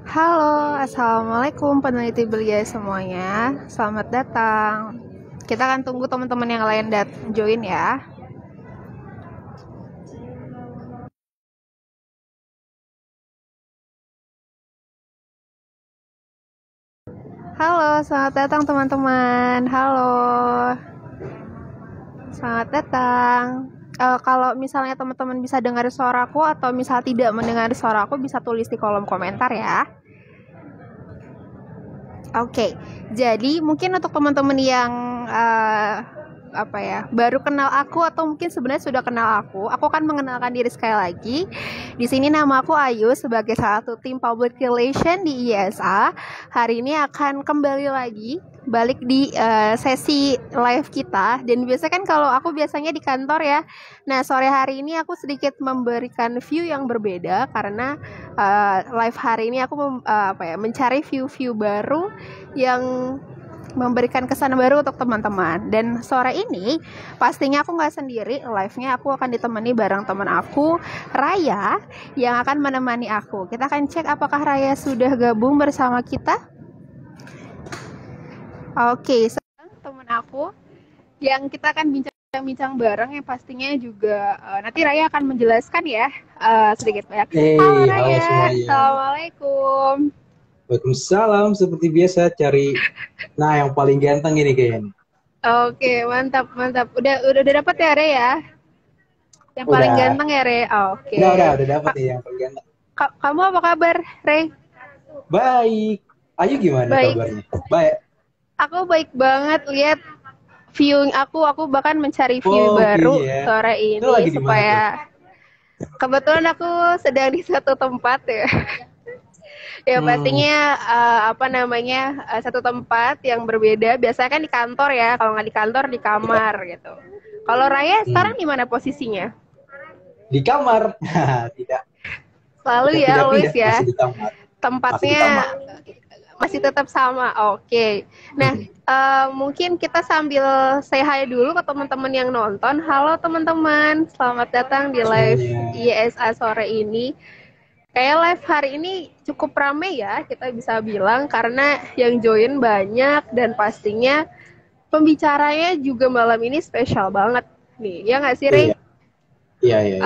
Halo, Assalamualaikum peneliti belia semuanya. Selamat datang. Kita akan tunggu teman-teman yang lain join ya. Halo, selamat datang teman-teman. Halo, selamat datang. Kalau misalnya teman-teman bisa dengar suaraku atau misal tidak mendengar suaraku, bisa tulis di kolom komentar ya. Oke, jadi mungkin untuk teman-teman yang baru kenal aku atau mungkin sebenarnya sudah kenal aku akan mengenalkan diri sekali lagi. Di sini nama aku Ayu sebagai salah satu tim Public Relation di IESA. Hari ini akan kembali lagi balik di sesi live kita, dan biasanya kan kalau aku biasanya di kantor ya. Nah, sore hari ini aku sedikit memberikan view yang berbeda karena live hari ini aku mencari view-view baru yang memberikan kesan baru untuk teman-teman. Dan sore ini pastinya aku nggak sendiri, live-nya aku akan ditemani bareng teman aku, Raya, yang akan menemani aku. Kita akan cek apakah Raya sudah gabung bersama kita. Oke, sekarang teman aku yang kita akan bincang-bincang bareng, yang pastinya juga nanti Raya akan menjelaskan ya sedikit banyak. Halo Raya, Halo semuanya. Assalamualaikum. Waalaikumsalam, seperti biasa cari yang paling ganteng ini kayaknya. Oke, mantap. Udah dapat ya, Re ya? Yang paling Udah. ganteng ya, Re? Oke. Udah dapat nih yang paling ganteng. Kamu apa kabar, Re? Baik. Ayu gimana Baik. kabarnya? Baik. Aku baik banget, lihat view aku bahkan mencari view baru ya. sore ini supaya kebetulan aku sedang di satu tempat ya. Ya pastinya satu tempat yang berbeda. Biasanya kan di kantor ya, kalau nggak di kantor di kamar gitu. Kalau Raya sekarang di mana posisinya? Di kamar. Tidak. Selalu Tidak ya, always pindah, ya. masih di kamar. Tempatnya masih tetap sama. Oke. Nah, mungkin kita sambil say hi dulu ke teman-teman yang nonton. Halo teman-teman, selamat datang di live IESA sore ini. Kayak live hari ini cukup ramai ya, kita bisa bilang, karena yang join banyak dan pastinya pembicaranya juga malam ini spesial banget nih, ya nggak sih, Rey? Iya.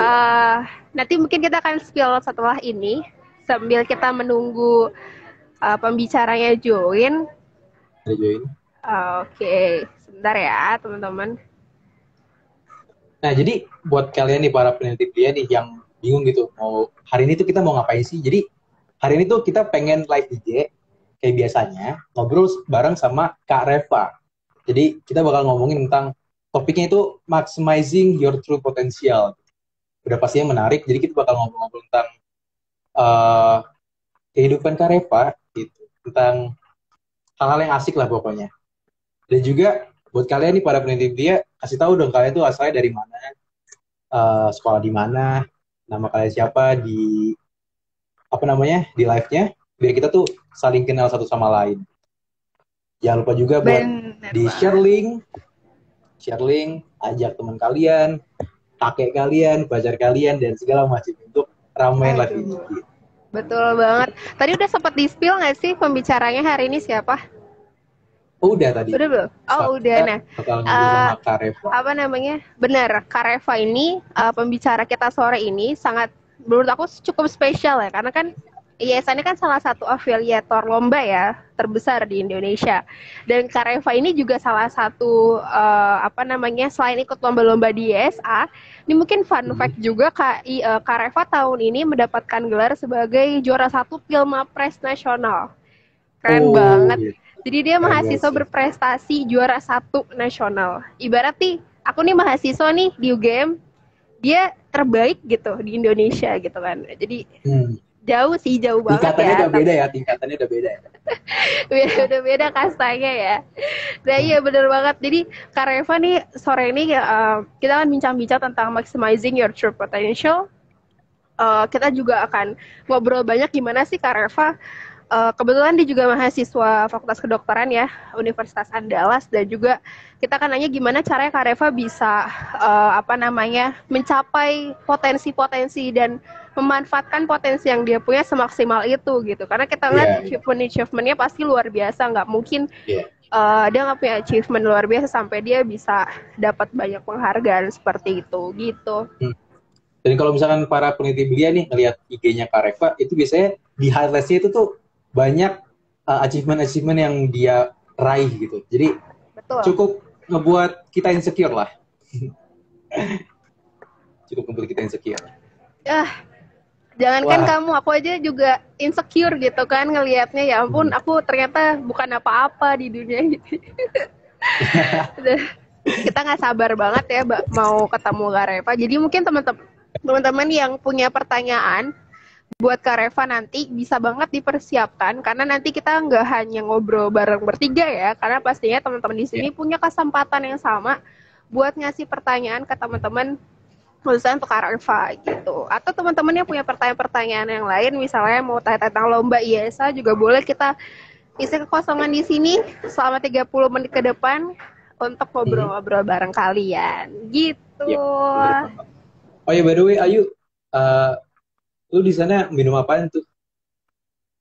Nanti mungkin kita akan spill setelah ini sambil kita menunggu pembicaranya join. Oke, sebentar ya teman-teman. Nah, jadi buat kalian nih para peneliti dia nih yang bingung gitu, mau hari ini tuh kita mau ngapain sih? Jadi hari ini tuh kita pengen live DJ kayak biasanya, ngobrol bareng sama Kak Reva. Jadi kita bakal ngomongin tentang topiknya itu maximizing your true potential. Udah pastinya menarik, jadi kita bakal ngobrol-ngobrol tentang kehidupan Kak Reva gitu, tentang hal-hal yang asik lah pokoknya. Dan juga buat kalian nih para peneliti dia, kasih tahu dong kalian tuh asalnya dari mana, sekolah di mana, nama kalian siapa di di live-nya, biar kita tuh saling kenal satu sama lain. Jangan lupa juga buat di share link, ajak teman kalian, kakek kalian, pacar kalian, dan segala macam untuk ramein live ini. Betul banget. Tadi udah sempat di-spill nggak sih pembicaranya hari ini siapa? Udah tadi. Udah belum? Udah. Nah, sama Kak Reva. Benar, Kak Reva ini pembicara kita sore ini sangat, menurut aku cukup spesial ya, karena kan IESA ini kan salah satu afiliator lomba ya terbesar di Indonesia. Dan Kak Reva ini juga salah satu selain ikut lomba-lomba di IESA, ini mungkin fun fact juga Kak Reva tahun ini mendapatkan gelar sebagai juara 1 Pilmapres Nasional. Keren banget. Gitu. Jadi dia mahasiswa berprestasi juara 1 nasional. Ibarat nih, aku nih mahasiswa nih di UGM, dia terbaik gitu di Indonesia gitu kan. Jadi jauh banget Tingkatannya udah beda ya. Udah beda kastanya ya. Nah iya bener banget. Jadi Kak Reva nih sore ini kita akan bincang-bincang tentang maximizing your true potential. Kita juga akan ngobrol banyak gimana sih Kak Reva. Kebetulan dia juga mahasiswa Fakultas Kedokteran ya, Universitas Andalas, dan juga kita akan nanya gimana caranya Kak Reva bisa mencapai potensi-potensi dan memanfaatkan potensi yang dia punya semaksimal itu gitu. Karena kita lihat Iya, achievementnya pasti luar biasa, nggak mungkin iya. dia nggak punya achievement luar biasa sampai dia bisa dapat banyak penghargaan seperti itu gitu. Hmm. Dan kalau misalkan para peneliti belia nih ngelihat IG-nya Kak Reva, itu biasanya di highlights-nya itu tuh banyak achievement-achievement yang dia raih gitu. Jadi Betul. cukup ngebuat kita insecure lah. Cukup ngebuat kita insecure. Ah, jangankan Wah, kamu, aku aja juga insecure gitu kan ngelihatnya, ya ampun, hmm. aku ternyata bukan apa-apa di dunia ini. Kita nggak sabar banget ya mau ketemu Kak Reva. Jadi mungkin teman-teman yang punya pertanyaan buat Kak Reva nanti bisa banget dipersiapkan, karena nanti kita nggak hanya ngobrol bareng bertiga ya, karena pastinya teman-teman di Ya. sini punya kesempatan yang sama buat ngasih pertanyaan ke teman-teman, khususnya untuk Kak Reva gitu. Atau teman-teman yang punya pertanyaan-pertanyaan yang lain, misalnya mau tanya tentang lomba IESA juga boleh, kita isi kekosongan di sini selama 30 menit ke depan untuk Hmm. ngobrol-ngobrol bareng kalian gitu. Ya, bener banget. Oh ya, by the way, Ayu, eh, lu di sana minum apaan tuh?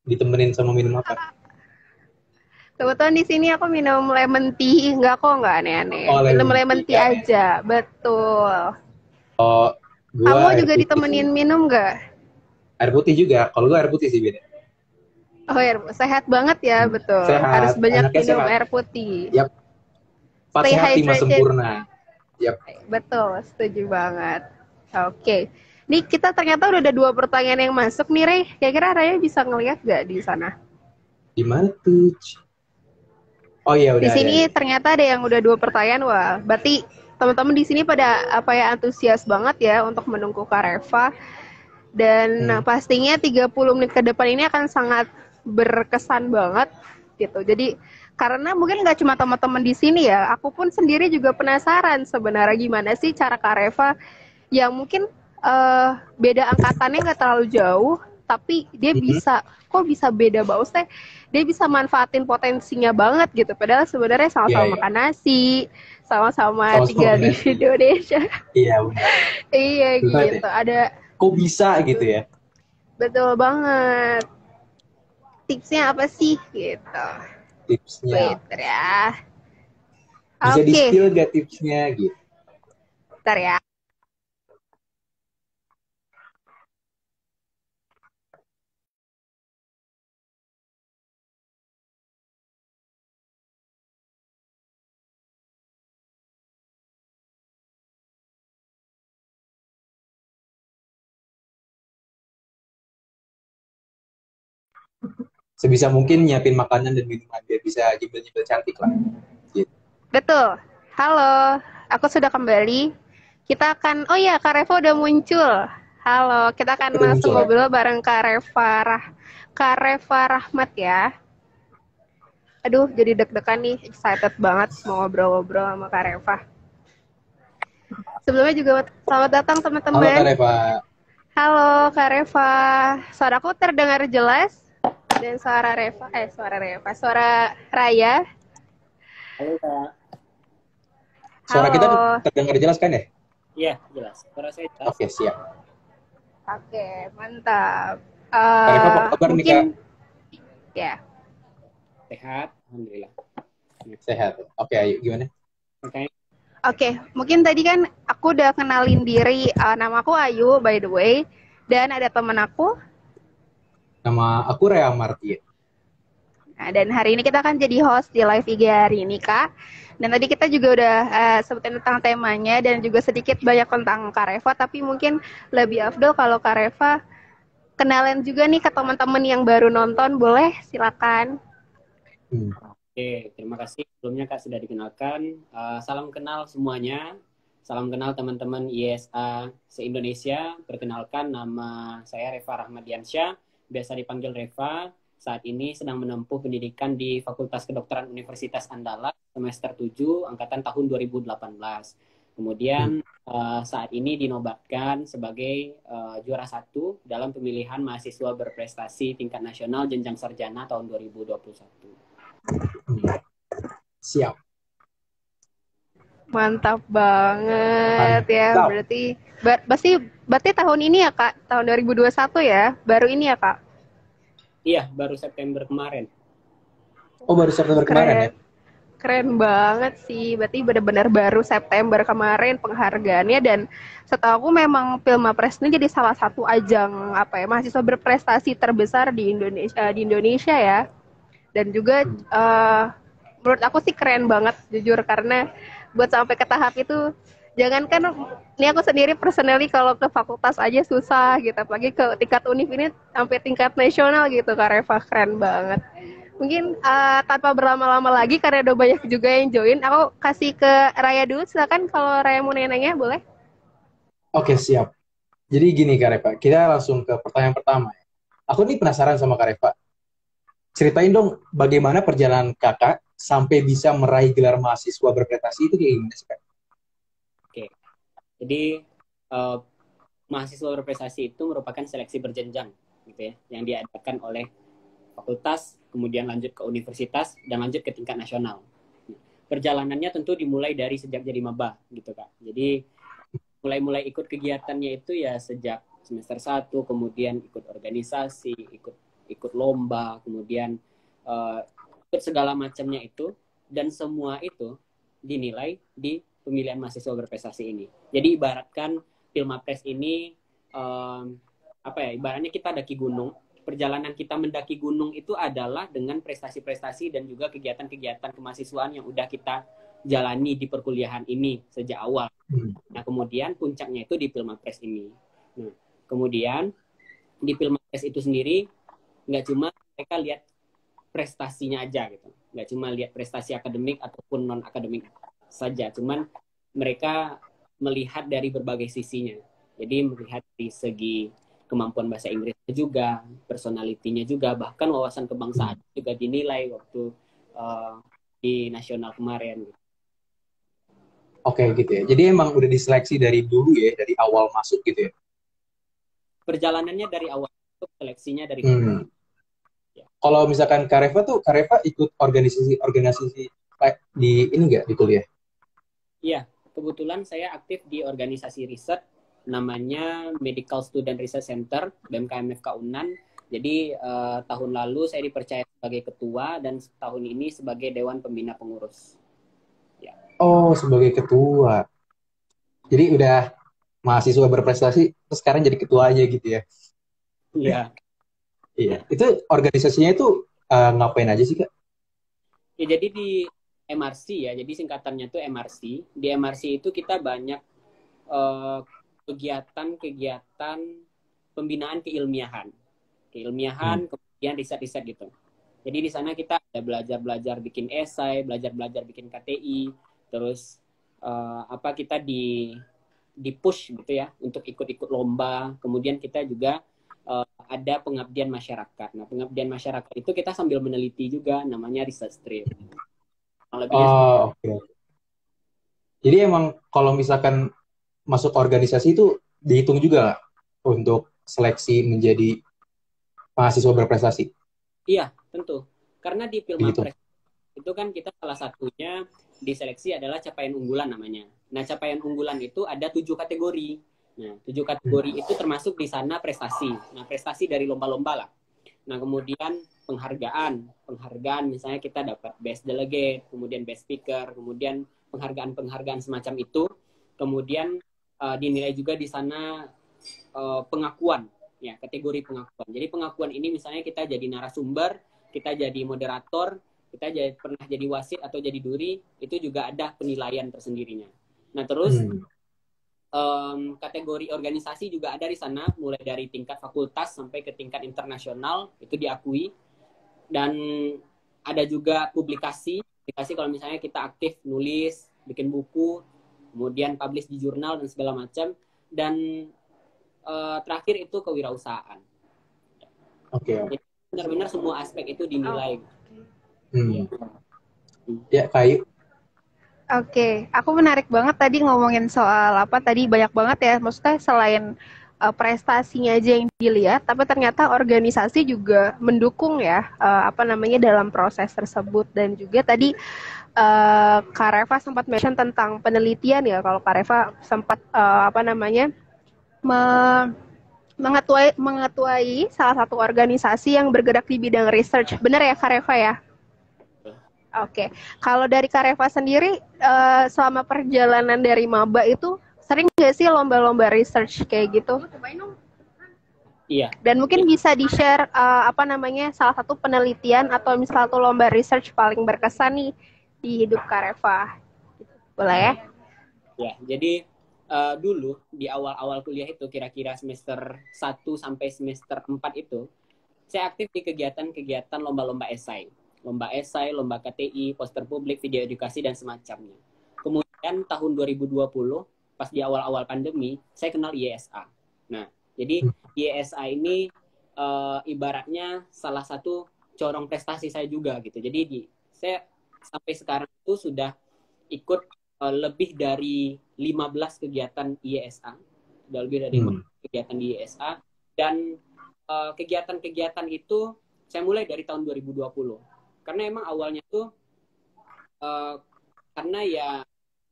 Ditemenin sama minum apa? Kebetulan di sini aku minum lemon tea, enggak kok, enggak aneh-aneh. Oh, Minum lemon lemon tea tea kan ya. aja, betul. Oh, gua Kamu air juga putih sih. ditemenin minum enggak? Air putih juga. Kalau gua air putih sih beda. Oh ya, sehat banget ya, Hmm. betul. Harus Sehat, banyak anaknya minum sehat. air putih. Yap, 4 Stay sehat 5 hydrated. sempurna. Yap. Betul, setuju banget. Oke. Nih kita ternyata udah ada 2 pertanyaan yang masuk nih, Rey. Kira-kira Rey bisa ngelihat gak di sana? Di mana tuh? Oh iya, Di udah ada sini nih. ternyata ada yang udah 2 pertanyaan. Wah, berarti teman-teman di sini pada apa ya, antusias banget ya untuk menunggu Kak Reva. Dan Hmm. pastinya 30 menit ke depan ini akan sangat berkesan banget gitu. Jadi karena mungkin nggak cuma teman-teman di sini ya, aku pun sendiri juga penasaran sebenarnya gimana sih cara Kak Reva yang mungkin beda angkatannya nggak terlalu jauh, tapi dia Mhm. bisa, kok bisa beda banget teh, dia bisa manfaatin potensinya banget gitu, padahal sebenarnya Iya, sama-sama iya. makan nasi, sama-sama Sama-sama tinggal makan di nasi. Indonesia. Iya, benar. Iya Benar ya. gitu, ada, Kok bisa gitu ya? betul banget. Tipsnya apa sih gitu? Tipsnya. Twitter ya. Bisa Oke, di-spill gak tipsnya gitu? ntar ya. Sebisa mungkin nyiapin makanan dan minuman biar bisa nyemil-nyemil cantik lah. Gitu. Betul. Halo, aku sudah kembali. Kita akan, oh ya, Kak Reva udah muncul. Halo, kita akan Udah langsung muncul ya? ngobrol bareng Kak Reva Rahmat ya. Aduh, jadi deg-degan nih, excited banget mau ngobrol-ngobrol sama Kak Reva. Sebelumnya juga selamat datang Halo Kak teman-teman. Reva. Halo Kak Reva, suaraku terdengar jelas, dan suara Raya. Halo Kak. Suara kita Halo. terdengar jelas kan ya? Iya, jelas. Suara saya jelas. Oke, siap. Oke, mantap. Kak Reva, apa kabar nih Kak? Mungkin ya. Sehat, alhamdulillah. Sehat. Oke, ayo gimana? Makanya Oke, mungkin tadi kan aku udah kenalin diri, namaku Ayu by the way, dan ada temen aku. Nama aku Rea Martia. Nah, dan hari ini kita akan jadi host di live IG hari ini, Kak. Dan tadi kita juga udah sebutin tentang temanya dan juga sedikit banyak tentang Kak Reva, tapi mungkin lebih afdol kalau Kak Reva kenalin juga nih ke teman-teman yang baru nonton, boleh? Silakan. Oke, terima kasih sebelumnya Kak sudah dikenalkan. Salam kenal semuanya. Salam kenal teman-teman ISA se-Indonesia. Perkenalkan, nama saya Reva Rahmadiansyah, biasa dipanggil Reva. Saat ini sedang menempuh pendidikan di Fakultas Kedokteran Universitas Andalas semester 7 angkatan tahun 2018. Kemudian saat ini dinobatkan sebagai juara 1 dalam pemilihan mahasiswa berprestasi tingkat nasional jenjang sarjana tahun 2021. Siap. Mantap banget ya. Mantap. Berarti tahun ini ya, Kak? Tahun 2021 ya? Baru ini ya, Kak? Iya, baru September kemarin. Oh, baru September kemarin ya? Keren. Keren banget sih. Berarti benar-benar baru September kemarin penghargaannya, dan setahu aku memang Filmapres ini jadi salah satu ajang apa ya, mahasiswa berprestasi terbesar di Indonesia ya. Dan juga menurut aku sih keren banget jujur, karena buat sampai ke tahap itu, jangankan ini aku sendiri personally kalau ke fakultas aja susah gitu, apalagi ke tingkat univ ini sampai tingkat nasional gitu. Kak Reva keren banget. Mungkin tanpa berlama-lama lagi karena udah banyak juga yang join, aku kasih ke Raya dulu, silakan kalau Raya mau nanya-nanya boleh. Oke, siap. Jadi gini Kak Reva, kita langsung ke pertanyaan pertama. Aku nih penasaran sama Kak Reva. Ceritain dong bagaimana perjalanan kakak sampai bisa meraih gelar mahasiswa berprestasi itu kayak gimana sih Kak? Oke, jadi eh, mahasiswa berprestasi itu merupakan seleksi berjenjang, gitu ya, yang diadakan oleh fakultas, kemudian lanjut ke universitas, dan lanjut ke tingkat nasional. Perjalanannya tentu dimulai dari sejak jadi maba, gitu Kak. Jadi mulai ikut kegiatannya itu ya sejak semester 1, kemudian ikut organisasi, ikut lomba, kemudian ikut segala macamnya itu, dan semua itu dinilai di pemilihan mahasiswa berprestasi ini. Jadi ibaratkan Filmapres ini apa ya, ibaratnya kita daki gunung. Perjalanan kita mendaki gunung itu adalah dengan prestasi-prestasi dan juga kegiatan-kegiatan kemahasiswaan yang udah kita jalani di perkuliahan ini sejak awal. Nah, kemudian puncaknya itu di Filmapres ini. Nah, kemudian di Filmapres itu sendiri nggak cuma mereka lihat prestasinya aja gitu, nggak cuma lihat prestasi akademik ataupun non akademik saja, cuman mereka melihat dari berbagai sisinya. Jadi melihat di segi kemampuan bahasa Inggrisnya juga, personalitinya juga, bahkan wawasan kebangsaan juga dinilai waktu di nasional kemarin. Oke gitu ya. Jadi emang udah diseleksi dari dulu ya, dari awal masuk gitu ya. Perjalanannya dari awal, seleksinya dari Ya. Kalau misalkan Kak Reva ikut organisasi di ini nggak di kuliah? Iya, kebetulan saya aktif di organisasi riset namanya Medical Student Research Center BMKMFK Unan. Jadi tahun lalu saya dipercaya sebagai ketua dan tahun ini sebagai Dewan Pembina Pengurus. Ya. Oh, sebagai ketua. Jadi udah mahasiswa berprestasi, terus sekarang jadi ketua aja gitu ya. Iya. Iya. Itu organisasinya itu ngapain aja sih Kak? Ya, jadi di MRC ya, jadi singkatannya tuh MRC. Di MRC itu kita banyak kegiatan-kegiatan pembinaan keilmiahan, kemudian riset-riset gitu. Jadi di sana kita ada belajar bikin esai, belajar bikin KTI, terus kita di push gitu ya untuk ikut-ikut lomba. Kemudian kita juga ada pengabdian masyarakat. Nah, pengabdian masyarakat itu kita sambil meneliti juga, namanya research trip. Oh, oke. Jadi emang kalau misalkan masuk organisasi itu dihitung juga nggak untuk seleksi menjadi mahasiswa berprestasi? Iya, tentu. Karena di Dihitung. Filmapres itu kan kita salah satunya diseleksi adalah capaian unggulan namanya. Nah, capaian unggulan itu ada 7 kategori. Nah, 7 kategori itu termasuk di sana prestasi. Nah, prestasi dari lomba-lomba lah. Nah, kemudian penghargaan misalnya kita dapat best delegate, kemudian best speaker, kemudian penghargaan semacam itu. Kemudian dinilai juga di sana pengakuan, ya, kategori pengakuan. Jadi pengakuan ini misalnya kita jadi narasumber, kita jadi moderator, kita pernah jadi wasit atau jadi duri, itu juga ada penilaian tersendirinya. Nah, terus kategori organisasi juga ada di sana, mulai dari tingkat fakultas sampai ke tingkat internasional, itu diakui. Dan ada juga publikasi kalau misalnya kita aktif nulis, bikin buku, kemudian publish di jurnal dan segala macam. Dan terakhir itu kewirausahaan. Oke. Jadi benar-benar semua aspek itu dinilai. Ya, Kayu. Oke, aku menarik banget tadi ngomongin soal apa tadi, banyak banget ya. Maksudnya selain prestasinya aja yang dilihat, tapi ternyata organisasi juga mendukung ya dalam proses tersebut. Dan juga tadi Kak Reva sempat mention tentang penelitian ya, kalau Kak Reva sempat mengetuai salah satu organisasi yang bergerak di bidang research. Benar ya Kak Reva ya? Oke, kalau dari Kak Reva sendiri, selama perjalanan dari maba itu sering nggak sih lomba-lomba research kayak gitu? Iya. Dan mungkin bisa di-share salah satu penelitian atau misalnya satu lomba research paling berkesan nih di hidup Kak Reva. Boleh ya? Ya, jadi dulu di awal-awal kuliah itu kira-kira semester 1 sampai semester 4 itu saya aktif di kegiatan-kegiatan lomba-lomba esai. Lomba esai, lomba KTI, poster publik, video edukasi, dan semacamnya. Kemudian tahun 2020, pas di awal-awal pandemi, saya kenal IESA. Nah, jadi IESA ini ibaratnya salah satu corong prestasi saya juga gitu. Jadi saya sampai sekarang itu sudah ikut lebih dari 15 kegiatan IESA. Sudah lebih dari 15 kegiatan di IESA. Dan kegiatan-kegiatan itu saya mulai dari tahun 2020. Karena emang awalnya tuh karena ya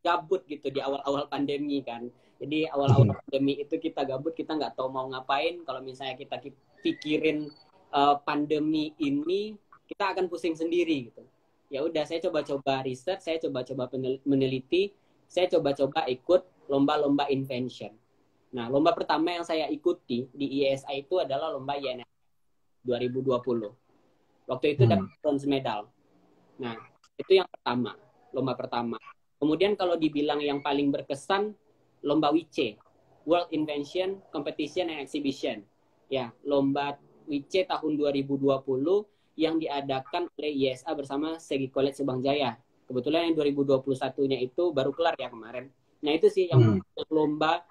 gabut gitu di awal-awal pandemi kan. Jadi awal-awal pandemi itu kita gabut, kita nggak tahu mau ngapain. Kalau misalnya kita pikirin pandemi ini, kita akan pusing sendiri gitu. Ya udah, saya coba-coba riset, saya coba-coba meneliti, saya coba-coba ikut lomba-lomba invention. Nah, lomba pertama yang saya ikuti di IESA itu adalah lomba INF 2020. Waktu itu dapat bronze medal. Nah, itu yang pertama, lomba pertama. Kemudian kalau dibilang yang paling berkesan, lomba WIC, World Invention Competition and Exhibition. Ya, lomba WIC tahun 2020 yang diadakan oleh IESA bersama Segi College Subang Jaya. Kebetulan yang 2021-nya itu baru kelar ya kemarin. Nah, itu sih yang lomba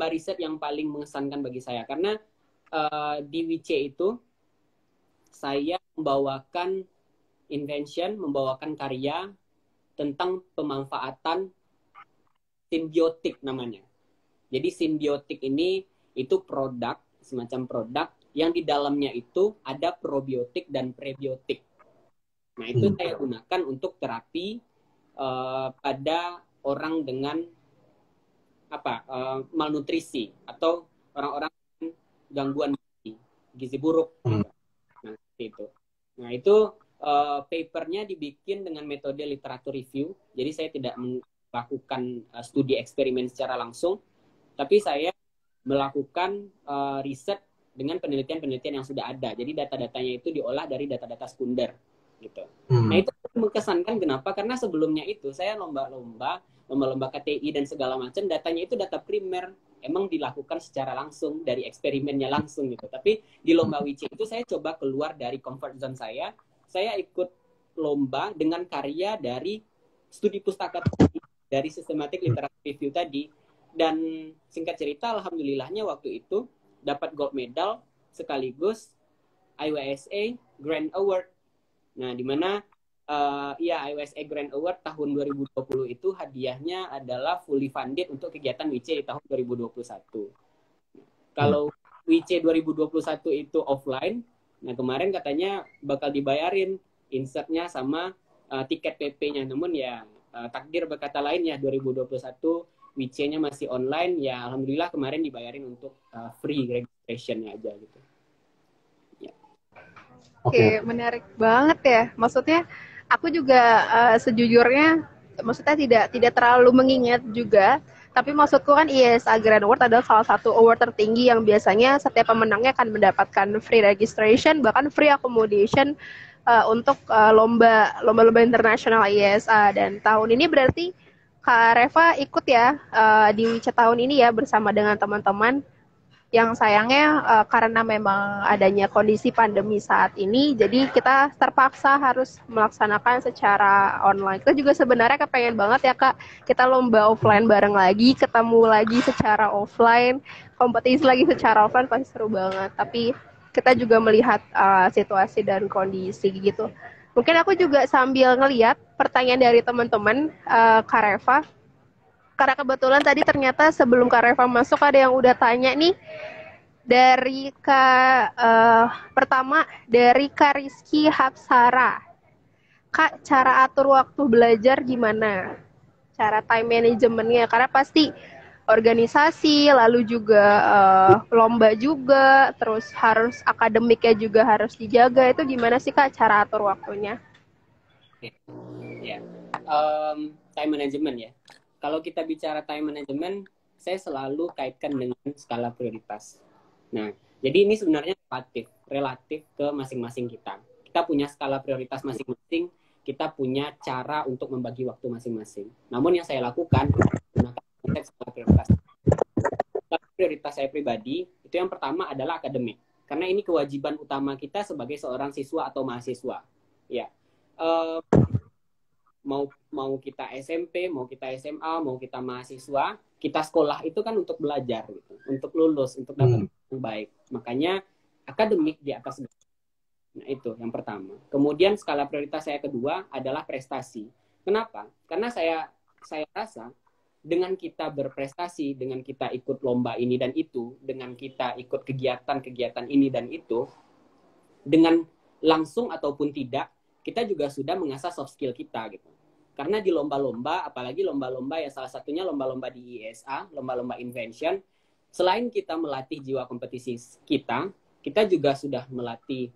riset yang paling mengesankan bagi saya. Karena di WIC itu saya membawakan invention, membawakan karya tentang pemanfaatan simbiotik namanya. Jadi simbiotik ini itu produk, semacam produk yang di dalamnya itu ada probiotik dan prebiotik. Nah, itu saya gunakan untuk terapi pada orang dengan malnutrisi atau orang-orang dengan gangguan gizi buruk. Nah, itu. Nah, itu papernya dibikin dengan metode literatur review. Jadi saya tidak melakukan studi eksperimen secara langsung, tapi saya melakukan riset dengan penelitian-penelitian yang sudah ada. Jadi data-datanya itu diolah dari data-data sekunder gitu. Nah, itu mengesankan kenapa? Karena sebelumnya itu saya lomba-lomba KTI dan segala macam, datanya itu data primer, emang dilakukan secara langsung dari eksperimennya langsung gitu. Tapi di lomba WIC itu saya coba keluar dari comfort zone saya ikut lomba dengan karya dari studi pustaka tadi, dari systematic literature review tadi. Dan singkat cerita, alhamdulillahnya waktu itu dapat gold medal sekaligus IWSA Grand Award. Nah, di mana IWSA Grand Award tahun 2020 itu hadiahnya adalah fully funded untuk kegiatan WIC di tahun 2021. Kalau WIC 2021 itu offline, nah kemarin katanya bakal dibayarin insertnya sama tiket PP-nya. Namun ya takdir berkata lain ya, 2021 WIC-nya masih online, ya alhamdulillah kemarin dibayarin untuk free registration-nya aja gitu. Ya. Oke, menarik banget ya. Maksudnya aku juga sejujurnya maksudnya tidak terlalu mengingat juga, tapi maksudku kan IESA Grand Award adalah salah satu award tertinggi yang biasanya setiap pemenangnya akan mendapatkan free registration, bahkan free accommodation untuk lomba-lomba internasional IESA. Dan tahun ini berarti Kak Reva ikut ya di WIC tahun ini ya bersama dengan teman-teman. Yang sayangnya karena memang adanya kondisi pandemi saat ini, jadi kita terpaksa harus melaksanakan secara online. Kita juga sebenarnya kepengen banget ya Kak, kita lomba offline bareng lagi, ketemu lagi secara offline, kompetisi lagi secara offline, pasti seru banget. Tapi kita juga melihat situasi dan kondisi gitu. Mungkin aku juga sambil ngeliat pertanyaan dari teman-teman Kak Reva. Karena kebetulan tadi ternyata sebelum Kak Reva masuk ada yang udah tanya nih, Dari pertama dari Kak Rizky Hapsara. Kak, cara atur waktu belajar gimana? Cara time managementnya, karena pasti organisasi, lalu juga lomba juga, terus harus akademiknya juga harus dijaga. Itu gimana sih Kak cara atur waktunya? Ya, time management ya. Kalau kita bicara time management, saya selalu kaitkan dengan skala prioritas. Nah, jadi ini sebenarnya relatif ke masing-masing kita. Kita punya skala prioritas masing-masing, kita punya cara untuk membagi waktu masing-masing. Namun yang saya lakukan menggunakan konteks skala prioritas. Skala prioritas saya pribadi itu yang pertama adalah akademik, karena ini kewajiban utama kita sebagai seorang siswa atau mahasiswa. Ya, mau kita SMP, mau kita SMA, mau kita mahasiswa, kita sekolah itu kan untuk belajar gitu, untuk lulus, untuk dapat yang baik. Makanya akademik di atas. Nah, itu yang pertama. Kemudian skala prioritas saya kedua adalah prestasi. Kenapa? Karena saya rasa dengan kita berprestasi, dengan kita ikut lomba ini dan itu, dengan kita ikut kegiatan-kegiatan ini dan itu, dengan langsung ataupun tidak, kita juga sudah mengasah soft skill kita gitu. Karena di lomba-lomba, apalagi lomba-lomba ya, salah satunya lomba-lomba di ISA, lomba-lomba invention, selain kita melatih jiwa kompetisi kita juga sudah melatih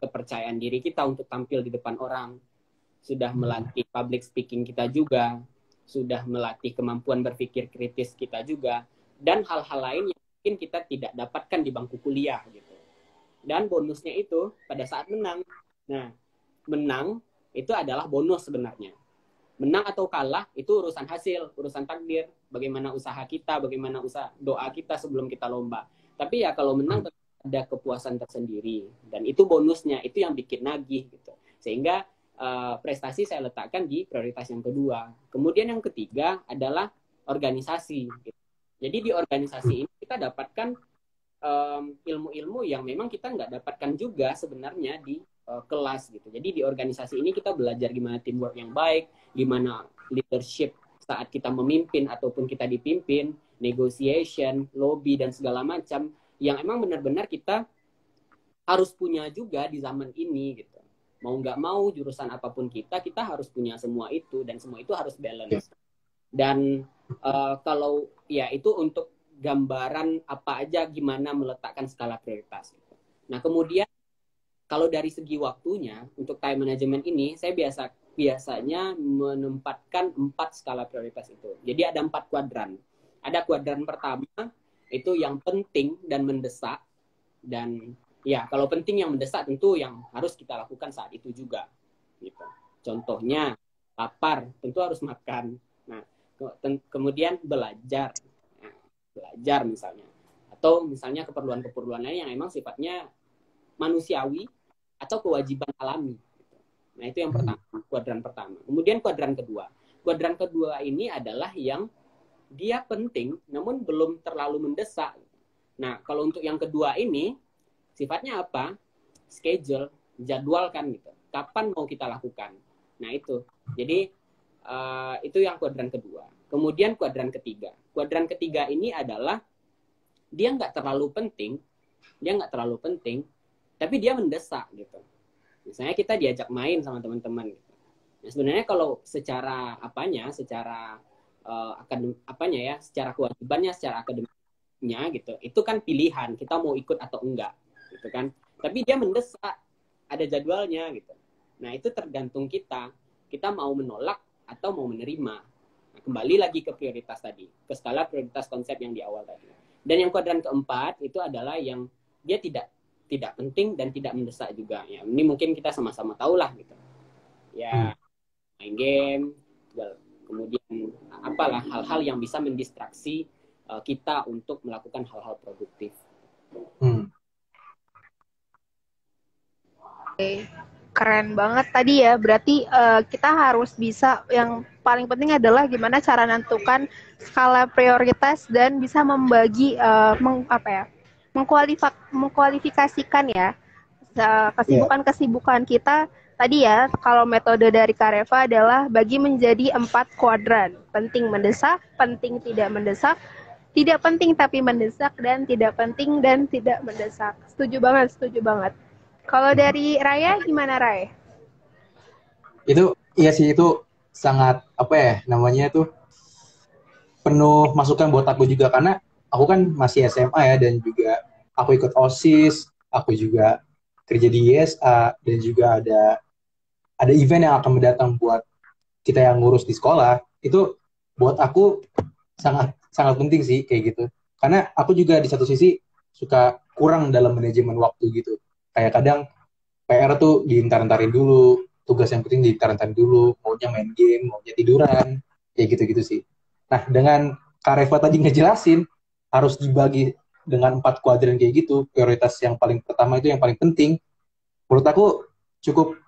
kepercayaan diri kita untuk tampil di depan orang, sudah melatih public speaking kita juga, sudah melatih kemampuan berpikir kritis kita juga, dan hal-hal lain yang mungkin kita tidak dapatkan di bangku kuliah gitu. Dan bonusnya itu pada saat menang. Nah, menang itu adalah bonus sebenarnya. Menang atau kalah itu urusan hasil, urusan takdir, bagaimana usaha kita, bagaimana usaha doa kita sebelum kita lomba. Tapi ya kalau menang ada kepuasan tersendiri, dan itu bonusnya, itu yang bikin nagih gitu. Sehingga prestasi saya letakkan di prioritas yang kedua. Kemudian yang ketiga adalah organisasi. Gitu. Jadi di organisasi ini kita dapatkan ilmu-ilmu yang memang kita nggak dapatkan juga sebenarnya di kelas gitu. Jadi di organisasi ini kita belajar gimana teamwork yang baik, gimana leadership saat kita memimpin ataupun kita dipimpin, negotiation, lobby dan segala macam yang emang benar-benar kita harus punya juga di zaman ini gitu. Mau nggak mau jurusan apapun kita harus punya semua itu, dan semua itu harus balance. Dan kalau ya itu untuk gambaran apa aja gimana meletakkan skala prioritas. Nah kemudian kalau dari segi waktunya untuk time management ini saya biasanya menempatkan 4 skala prioritas itu. Jadi ada 4 kuadran. Ada kuadran pertama itu yang penting dan mendesak, dan ya kalau penting yang mendesak tentu yang harus kita lakukan saat itu juga. Gitu. Contohnya lapar tentu harus makan. Nah kemudian belajar misalnya, atau misalnya keperluan-keperluan lain yang emang sifatnya manusiawi atau kewajiban alami. Nah itu yang pertama, kuadran pertama. Kemudian kuadran kedua ini adalah yang dia penting namun belum terlalu mendesak. Nah kalau untuk yang kedua ini sifatnya apa? Schedule, jadwalkan gitu. Kapan mau kita lakukan? Nah itu. Jadi itu yang kuadran kedua. Kemudian kuadran ketiga. Kuadran ketiga ini adalah dia nggak terlalu penting, tapi dia mendesak gitu. Misalnya kita diajak main sama teman-teman gitu. Nah, sebenarnya kalau secara secara kewajibannya, secara akademiknya gitu, itu kan pilihan kita mau ikut atau enggak gitu kan. Tapi dia mendesak, ada jadwalnya gitu. Nah, itu tergantung kita mau menolak atau mau menerima. Nah, kembali lagi ke prioritas tadi, ke skala prioritas konsep yang di awal tadi. Dan yang kuadran keempat itu adalah yang dia tidak penting dan tidak mendesak juga. Ya, ini mungkin kita sama-sama tahu lah gitu. Ya, main game, kemudian apalah hal-hal yang bisa mendistraksi kita untuk melakukan hal-hal produktif. Oke, keren banget tadi ya. Berarti kita harus bisa, yang paling penting adalah gimana cara menentukan skala prioritas dan bisa membagi mengkualifikasikan ya kesibukan kita tadi ya. Kalau metode dari Kareva adalah bagi menjadi 4 kuadran: penting mendesak, penting tidak mendesak, Tidak penting tapi mendesak, dan tidak penting dan tidak mendesak. Setuju banget, setuju banget. Kalau dari Raya gimana, Ray? Itu iya sih, itu sangat apa ya namanya tuh, penuh masukan buat aku juga, karena aku kan masih SMA ya, dan juga aku ikut OSIS, aku juga kerja di ISA, dan juga ada event yang akan mendatang buat kita yang ngurus di sekolah. Itu buat aku sangat sangat penting sih kayak gitu, karena aku juga di satu sisi suka kurang dalam manajemen waktu gitu. Kayak kadang PR tuh diintar-intarin dulu, tugas yang penting diintar-intarin dulu, maunya main game, maunya tiduran, kayak gitu-gitu sih. Nah, dengan Kak Reva tadi ngejelasin, harus dibagi dengan 4 kuadran kayak gitu, prioritas yang paling pertama itu yang paling penting, menurut aku cukup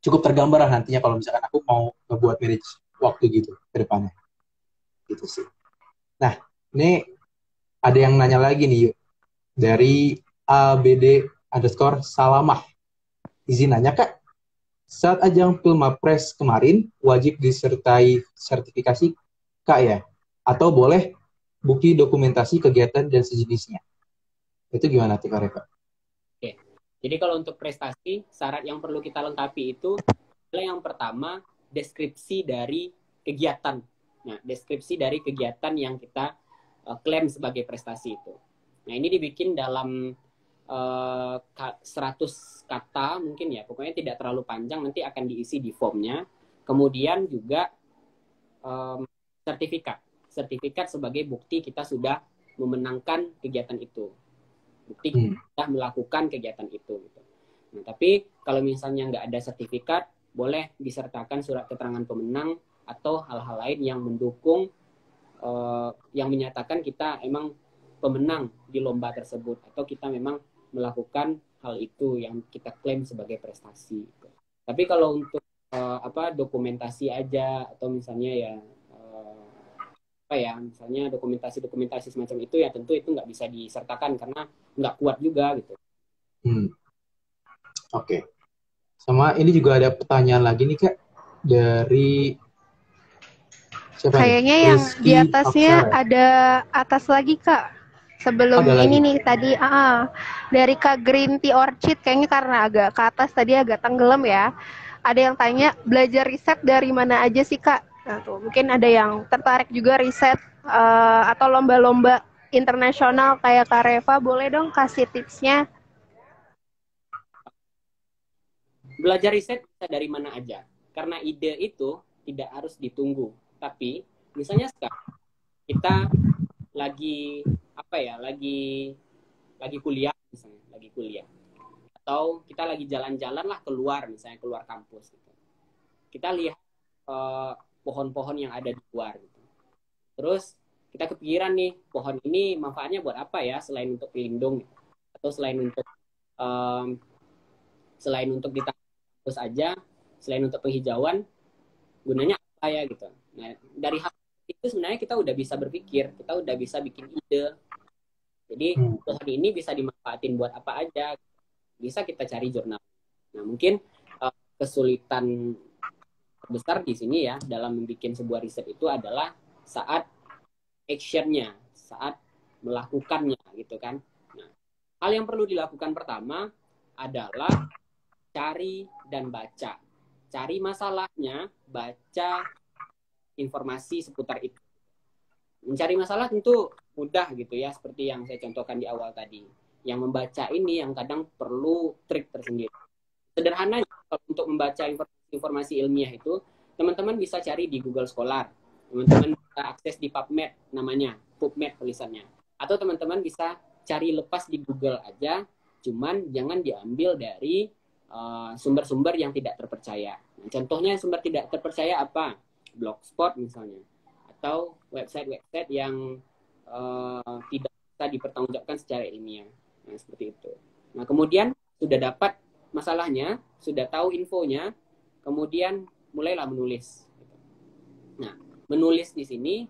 cukup tergambar lah nantinya kalau misalkan aku mau ngebuat manage waktu gitu ke depannya. Gitu sih. Nah, ini ada yang nanya lagi nih, yuk. Dari ABD_Salamah. Izin nanya, Kak. Saat ajang Pilmapres kemarin, wajib disertai sertifikasi Kak ya? Atau boleh bukti dokumentasi kegiatan dan sejenisnya? Itu gimana tuh Kak Reva? Oke. Jadi kalau untuk prestasi, syarat yang perlu kita lengkapi itu adalah yang pertama, deskripsi dari kegiatan. Nah, deskripsi dari kegiatan yang kita klaim sebagai prestasi itu. Nah, ini dibikin dalam 100 kata mungkin ya, pokoknya tidak terlalu panjang, nanti akan diisi di formnya. Kemudian juga sertifikat sebagai bukti kita sudah memenangkan kegiatan itu, bukti kita sudah melakukan kegiatan itu gitu. Nah, tapi kalau misalnya nggak ada sertifikat, boleh disertakan surat keterangan pemenang atau hal-hal lain yang mendukung, yang menyatakan kita emang pemenang di lomba tersebut, atau kita memang melakukan hal itu yang kita klaim sebagai prestasi. Tapi kalau untuk dokumentasi aja, atau misalnya ya misalnya dokumentasi semacam itu, ya tentu itu nggak bisa disertakan karena nggak kuat juga gitu. Oke. Sama ini juga ada pertanyaan lagi nih Kak, dari siapa kayaknya nih? yang Rizky di atasnya Hafsar, ya? ada atas lagi Kak. Sebelum Ada ini lagi. nih tadi dari Kak Green Tea Orchid, kayaknya karena agak ke atas tadi agak tenggelam ya. Ada yang tanya, belajar riset dari mana aja sih Kak? Nah, tuh mungkin ada yang tertarik juga riset atau lomba-lomba internasional kayak Kak Reva, boleh dong kasih tipsnya? Belajar riset bisa dari mana aja, karena ide itu tidak harus ditunggu. Tapi misalnya sekarang kita lagi lagi kuliah, atau kita lagi jalan-jalan lah keluar, misalnya keluar kampus gitu. Kita lihat pohon-pohon yang ada di luar gitu. Terus kita kepikiran nih, pohon ini manfaatnya buat apa ya, selain untuk pelindung atau selain untuk di kampus aja, selain untuk penghijauan, gunanya apa ya gitu. Nah, dari hal itu sebenarnya kita udah bisa berpikir, kita udah bisa bikin ide. Jadi pohon ini bisa dimanfaatin buat apa aja, bisa kita cari jurnal. Nah, mungkin kesulitan besar di sini ya dalam membuat sebuah riset itu adalah saat actionnya, saat melakukannya gitu kan. Nah, hal yang perlu dilakukan pertama adalah cari dan baca. Cari masalahnya, baca informasi seputar itu. Mencari masalah tentu mudah gitu ya, seperti yang saya contohkan di awal tadi. Yang membaca ini yang kadang perlu trik tersendiri. Sederhananya, untuk membaca informasi ilmiah itu, teman-teman bisa cari di Google Scholar. Teman-teman bisa akses di PubMed, namanya PubMed tulisannya. Atau teman-teman bisa cari lepas di Google aja, cuman jangan diambil dari sumber-sumber yang tidak terpercaya. Nah, contohnya sumber tidak terpercaya apa? Blogspot misalnya. Atau website-website yang tidak bisa dipertanggungjawabkan secara ilmiah. Nah, seperti itu. Nah, kemudian sudah dapat masalahnya, sudah tahu infonya, kemudian mulailah menulis. Nah, menulis di sini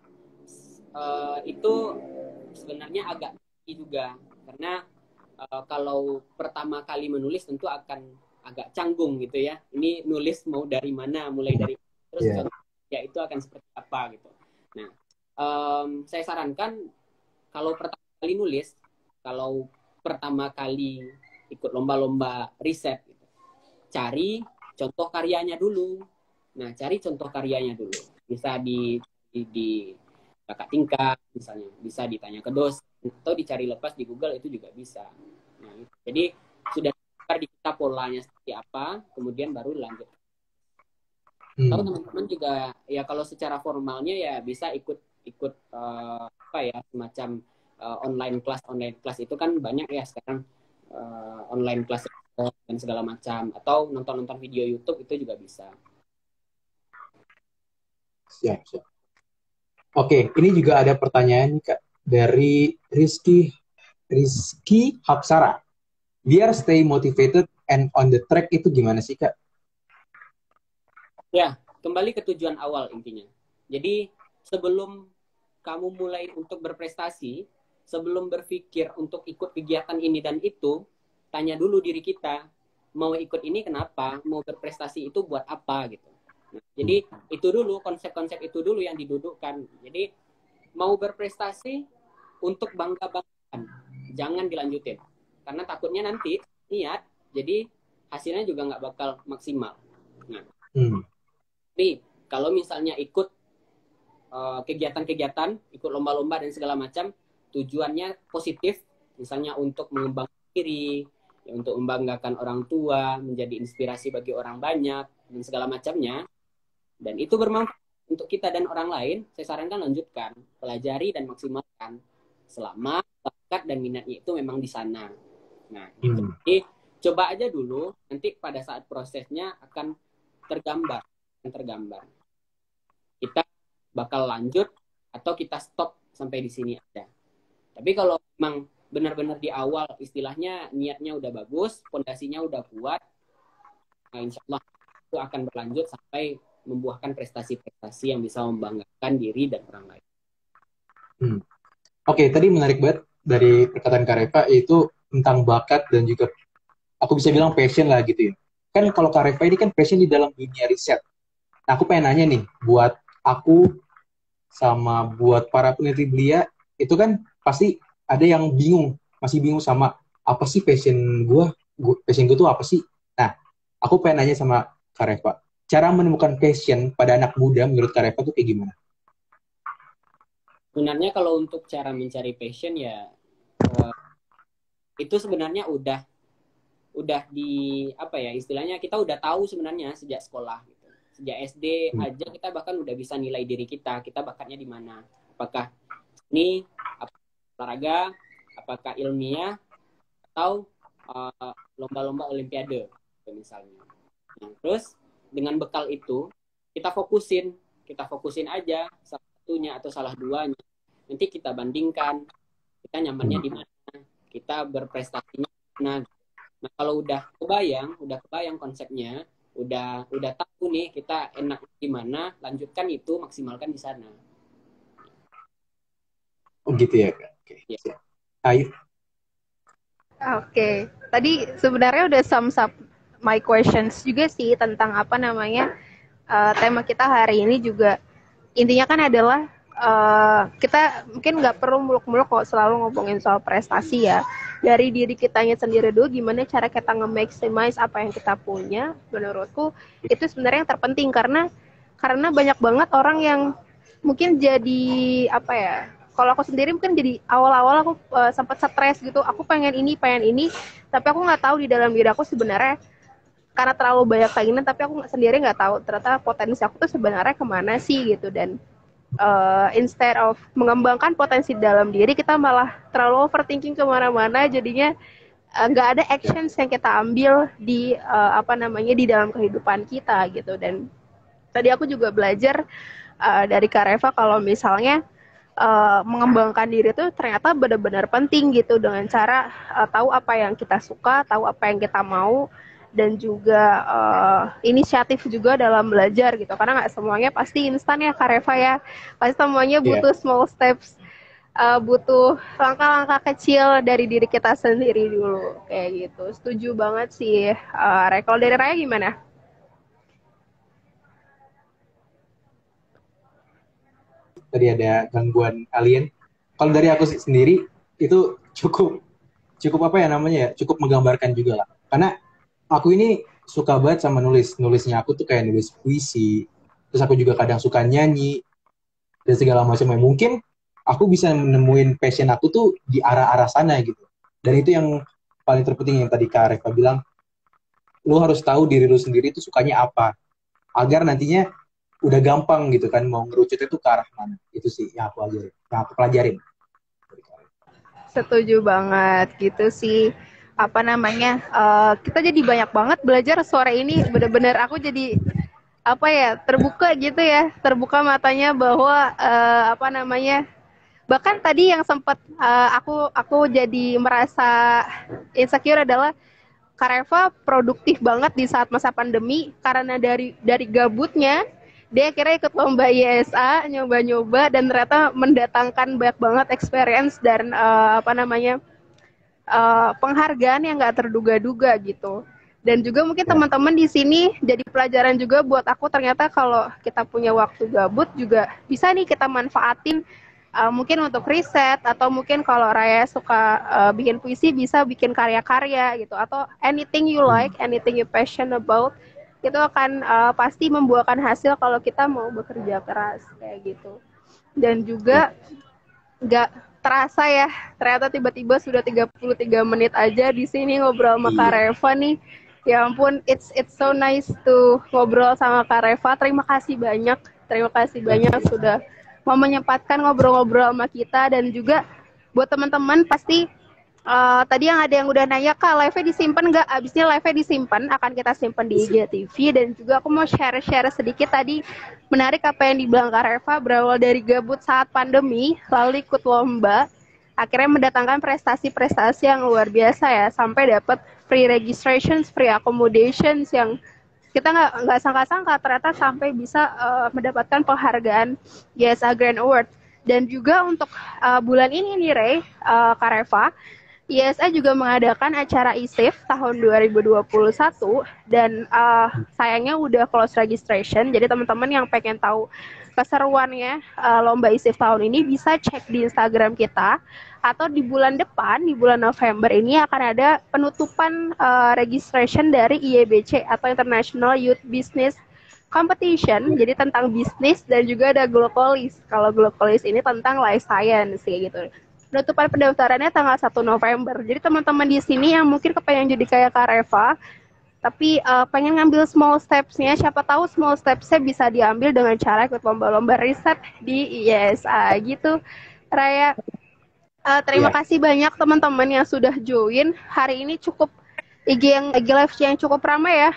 itu sebenarnya agak juga, karena kalau pertama kali menulis tentu akan agak canggung gitu ya. Ini nulis mau dari mana, mulai dari terus ya itu akan seperti apa gitu. Nah, saya sarankan kalau pertama kali nulis, kalau pertama kali ikut lomba-lomba riset, gitu, cari contoh karyanya dulu. Nah, cari contoh karyanya dulu. Bisa di kakak tingkat, misalnya. Bisa ditanya ke dosen, atau dicari lepas di Google, itu juga bisa. Nah, jadi sudah di kita polanya seperti apa, kemudian baru lanjut. Atau teman-teman juga, ya kalau secara formalnya ya bisa ikut apa ya, semacam online class itu kan banyak ya sekarang, online class dan segala macam, atau nonton video YouTube itu juga bisa. Siap. Oke, ini juga ada pertanyaan nih, Kak, dari Rizky Hapsara. Biar stay motivated and on the track itu gimana sih, Kak? Ya, kembali ke tujuan awal intinya. Jadi sebelum kamu mulai untuk berprestasi, sebelum berpikir untuk ikut kegiatan ini dan itu, tanya dulu diri kita, mau ikut ini kenapa? Mau berprestasi itu buat apa gitu. Nah, jadi itu dulu, konsep-konsep itu dulu yang didudukkan. Jadi mau berprestasi untuk bangga-banggaan, jangan dilanjutin. Karena takutnya nanti niat, jadi hasilnya juga nggak bakal maksimal. Nah, tapi kalau misalnya ikut kegiatan-kegiatan, ikut lomba-lomba dan segala macam, tujuannya positif, misalnya untuk mengembangkan diri, ya, untuk membanggakan orang tua, menjadi inspirasi bagi orang banyak, dan segala macamnya, dan itu bermanfaat untuk kita dan orang lain, saya sarankan lanjutkan, pelajari dan maksimalkan, selama bakat dan minatnya itu memang di sana. Nah, gitu. Jadi coba aja dulu, nanti pada saat prosesnya akan tergambar. Kita bakal lanjut atau kita stop sampai di sini aja. Tapi kalau memang benar-benar di awal istilahnya niatnya udah bagus, fondasinya udah kuat, nah insya Allah itu akan berlanjut sampai membuahkan prestasi-prestasi yang bisa membanggakan diri dan orang lain. Oke, tadi menarik banget dari perkataan Kak Reva, yaitu tentang bakat dan juga aku bisa bilang passion lah gitu ya. Kan kalau Kak Reva ini kan passion di dalam dunia riset. Nah, aku pengen nanya nih, buat aku sama buat para peneliti belia, itu kan pasti ada yang masih bingung sama apa sih passion gue tuh apa sih? Nah, aku pengen nanya sama Kak Reva, cara menemukan passion pada anak muda menurut Kak Reva tuh kayak gimana? Sebenarnya kalau untuk cara mencari passion ya, itu sebenarnya udah di apa ya istilahnya, kita udah tahu sebenarnya sejak sekolah gitu. Sejak SD aja kita bahkan udah bisa nilai diri kita bakatnya di mana. Apakah ini olahraga, apakah ilmiah, atau lomba-lomba olimpiade misalnya. Nah, terus dengan bekal itu kita fokusin aja salah satunya atau salah duanya. Nanti kita bandingkan kita nyamannya di mana, kita berprestasinya di mana. Nah, kalau udah kebayang konsepnya, udah tahu nih kita enak di mana, lanjutkan itu, maksimalkan di sana. Oh gitu ya, Kak. Oke. Ya. Ayo. Oke, tadi sebenarnya udah sums up my questions juga sih tentang apa namanya tema kita hari ini juga intinya kan adalah kita mungkin nggak perlu muluk-muluk kok selalu ngomongin soal prestasi ya. Dari diri kitanya sendiri dulu gimana cara kita nge-maximize apa yang kita punya. Menurutku itu sebenarnya yang terpenting karena banyak banget orang yang mungkin jadi apa ya? Kalau aku sendiri mungkin jadi awal-awal aku sempat stres gitu. Aku pengen ini, tapi aku nggak tahu di dalam diri aku sebenarnya karena terlalu banyak keinginan, tapi aku sendiri nggak tahu ternyata potensi aku tuh sebenarnya kemana sih gitu. Dan instead of mengembangkan potensi dalam diri, kita malah terlalu overthinking kemana-mana, jadinya nggak ada actions yang kita ambil di di dalam kehidupan kita gitu. Dan tadi aku juga belajar dari Kak Reva kalau misalnya mengembangkan diri itu ternyata benar-benar penting gitu, dengan cara tahu apa yang kita suka, tahu apa yang kita mau, dan juga inisiatif juga dalam belajar gitu, karena nggak semuanya pasti instan ya Kak Reva ya, pasti semuanya butuh small steps, butuh langkah-langkah kecil dari diri kita sendiri dulu kayak gitu. Setuju banget sih. Kalau dari Raya gimana? Tadi ada gangguan alien. kalau dari aku sendiri itu cukup cukup apa ya namanya ya, cukup menggambarkan juga lah. Karena aku ini suka banget sama nulisnya aku tuh kayak nulis puisi, terus aku juga kadang suka nyanyi dan segala macamnya. Mungkin aku bisa menemuin passion aku tuh di arah-arah sana gitu. Dan itu yang paling terpenting yang tadi Kak Reva bilang, lu harus tahu diri lu sendiri itu sukanya apa, agar nantinya udah gampang gitu kan mau ngerucutnya tuh ke arah mana. Itu sih yang aku ajarin, yang aku pelajarin. Setuju banget gitu sih. Apa namanya? Kita jadi banyak banget belajar sore ini. Bener-bener aku jadi apa ya, terbuka gitu ya, terbuka matanya bahwa apa namanya? Bahkan tadi yang sempat aku jadi merasa insecure adalah Kak Reva produktif banget di saat masa pandemi karena dari gabutnya dia akhirnya ikut lomba ISA, nyoba-nyoba dan ternyata mendatangkan banyak banget experience dan apa namanya penghargaan yang nggak terduga-duga gitu. Dan juga mungkin Ya. teman-teman di sini jadi pelajaran juga buat aku, ternyata kalau kita punya waktu gabut juga bisa nih kita manfaatin mungkin untuk riset, atau mungkin kalau Raya suka bikin puisi bisa bikin karya-karya gitu, atau anything you like, anything you passion about, itu akan pasti membuahkan hasil kalau kita mau bekerja keras kayak gitu. Dan juga nggak terasa ya, ternyata tiba-tiba sudah 33 menit aja di sini ngobrol sama Kak Reva nih. Ya ampun, it's so nice to ngobrol sama Kak Reva. Terima kasih banyak sudah mau menyempatkan ngobrol-ngobrol sama kita. Dan juga buat teman-teman pasti tadi yang ada yang udah nanya, Kak, live-nya disimpan nggak? Abisnya live-nya disimpan, akan kita simpan di IGTV. Dan juga aku mau share sedikit tadi, menarik apa yang dibilang Kak Reva, berawal dari gabut saat pandemi, lalu ikut lomba, akhirnya mendatangkan prestasi-prestasi yang luar biasa ya, sampai dapat free registrations, free accommodations yang kita nggak sangka-sangka ternyata sampai bisa mendapatkan penghargaan YSA Grand Award. Dan juga untuk bulan ini nih Ray, Kak Reva, ISA juga mengadakan acara ISIF tahun 2021 dan sayangnya udah close registration. Jadi teman-teman yang pengen tahu keseruannya lomba ISIF tahun ini bisa cek di Instagram kita, atau di bulan depan, di bulan November ini akan ada penutupan registration dari IEBC atau International Youth Business Competition. Jadi tentang bisnis, dan juga ada Glocolis. Kalau Glocolis ini tentang life science kayak gitu. Penutupan pendaftarannya tanggal 1 November. Jadi teman-teman di sini yang mungkin kepengen jadi kayak Kak Reva, tapi pengen ngambil small steps-nya, siapa tahu small steps-nya bisa diambil dengan cara ikut lomba-lomba riset di ISA gitu. Raya, terima kasih banyak teman-teman yang sudah join. Hari ini cukup IG Live yang cukup ramai ya.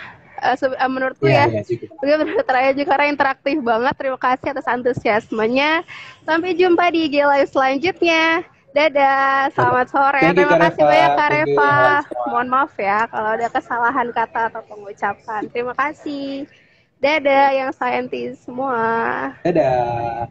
Menurutku ya, menurut Raya juga karena interaktif banget. Terima kasih atas antusiasmenya. Sampai jumpa di IG Live selanjutnya. Dadah, selamat sore. Terima kasih banyak Kak Reva. Mohon maaf ya kalau ada kesalahan kata atau pengucapan. Terima kasih. Dadah yang saintis semua. Dadah.